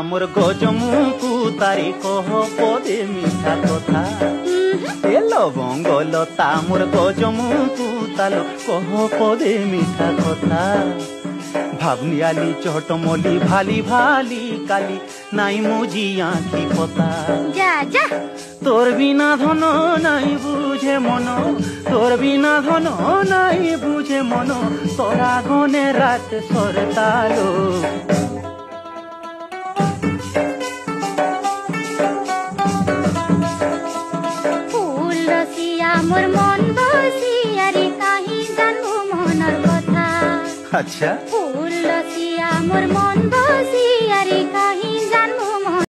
মোর গজমুকু তারি কহ পদে মিঠা কথা। এ লবঙ্গ লতা মোর গজমুকু তালো কহ পদে মিঠা কথা। ভাবনিয়ালি চটমলি ভালি ভালি কালি নাই মুজি আঁখি পতা। যা যা তোর বিনা ধন নাই বুঝে মন, তোর বিনা ধন নাই বুঝে মন, তোরা গনে রাত সরতালো। ফুল রসিয়া মোর মন বসিয়া রে কাহি জানবো মনের কথা। আচ্ছা ফুল রসিয়া মোর মন বসিয়া